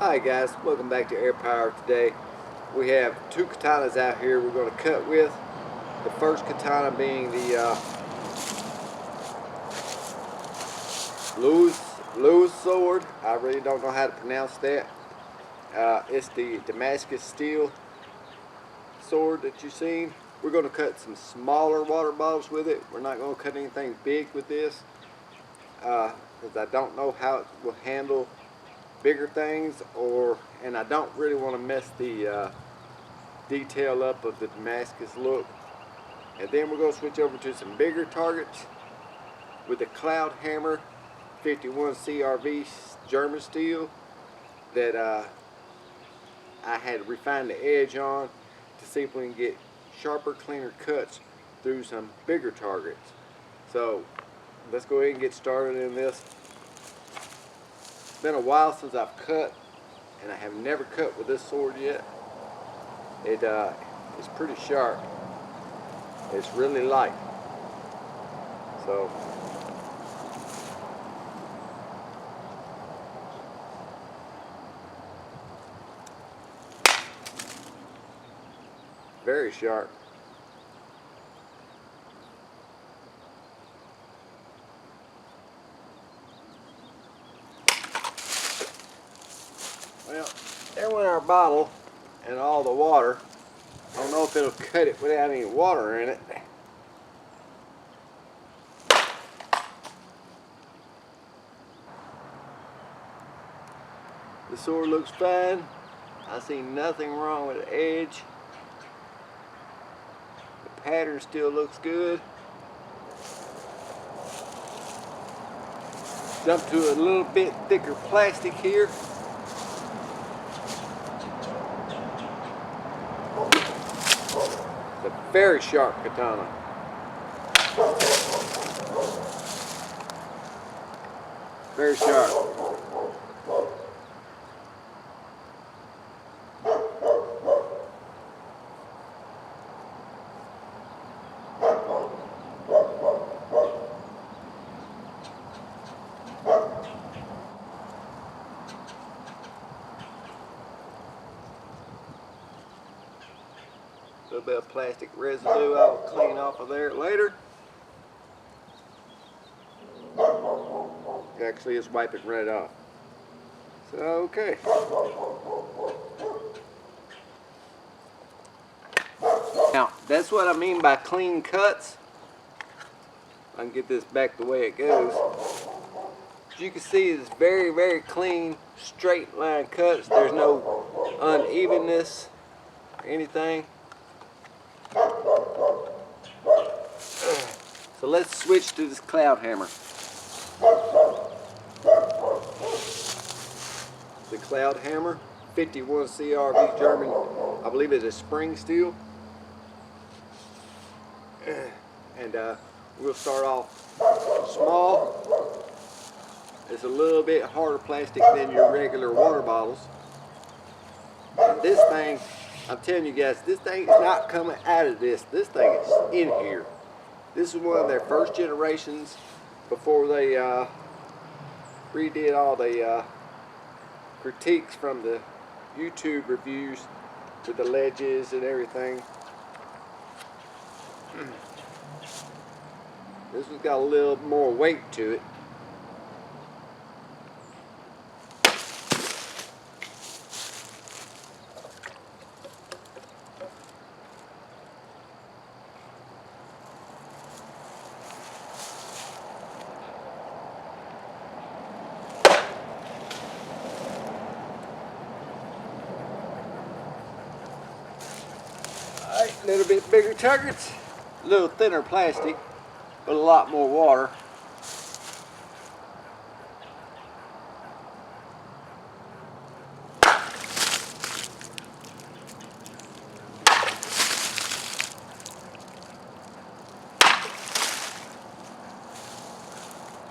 Hi guys, welcome back to Air Power. Today we have two katanas out here we're going to cut with. The first katana being the Lewis sword. I really don't know how to pronounce that. It's the Damascus steel sword that you've seen. We're going to cut some smaller water bottles with it. We're not going to cut anything big with this because I don't know how it will handle bigger things, and I don't really want to mess the detail up of the Damascus look. And then we're going to switch over to some bigger targets with the Cloud Hammer 51 CRV German steel that I had refined the edge on to see if we can get sharper, cleaner cuts through some bigger targets. So let's go ahead and get started in this. It's been a while since I've cut, and I have never cut with this sword yet. It's pretty sharp. It's really light. So very sharp. Well, there went our bottle and all the water. I don't know if it'll cut it without any water in it. The sword looks fine. I see nothing wrong with the edge. The pattern still looks good. Jump to a little bit thicker plastic here. It's a very sharp katana. Very sharp. A little bit of plastic residue I'll clean off of there later. Actually, it's wiping right off. So, okay. Now, that's what I mean by clean cuts. I can get this back the way it goes. As you can see, it's very, very clean, straight line cuts. There's no unevenness or anything. So let's switch to this Cloud Hammer. The Cloud Hammer 51 CRV German, I believe it's a spring steel. And we'll start off small. It's a little bit harder plastic than your regular water bottles. And this thing, I'm telling you guys, this thing is not coming out of this. This thing is in here. This is one of their first generations before they redid all the critiques from the YouTube reviews with the ledges and everything. This one's got a little more weight to it. A little bit bigger targets, a little thinner plastic, but a lot more water.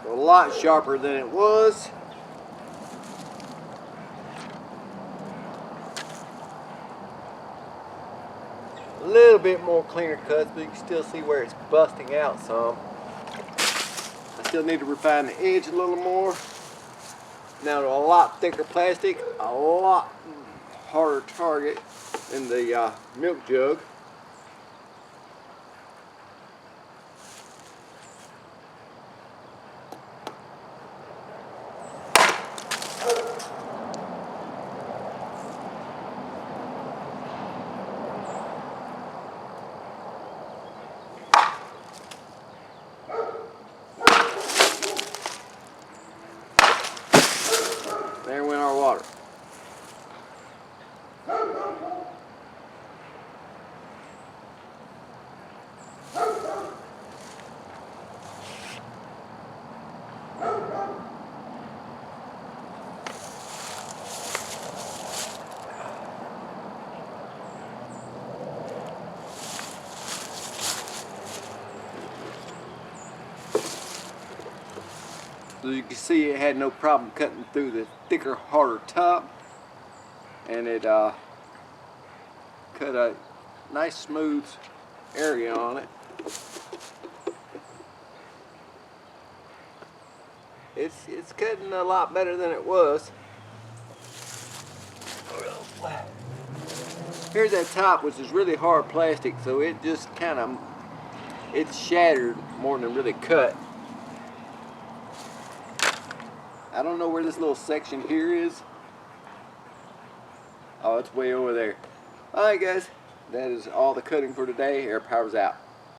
A lot sharper than it was. A little bit more cleaner cuts, but you can still see where it's busting out some. I still need to refine the edge a little more. Now a lot thicker plastic, a lot harder target than the milk jug. There went our water. So you can see it had no problem cutting through the thicker, harder top, and it cut a nice smooth area on it. It's cutting a lot better than it was. Here's that top, which is really hard plastic, so it just it's shattered more than really cut. I don't know where this little section here is. Oh, it's way over there. Alright guys, that is all the cutting for today. Air Power's out.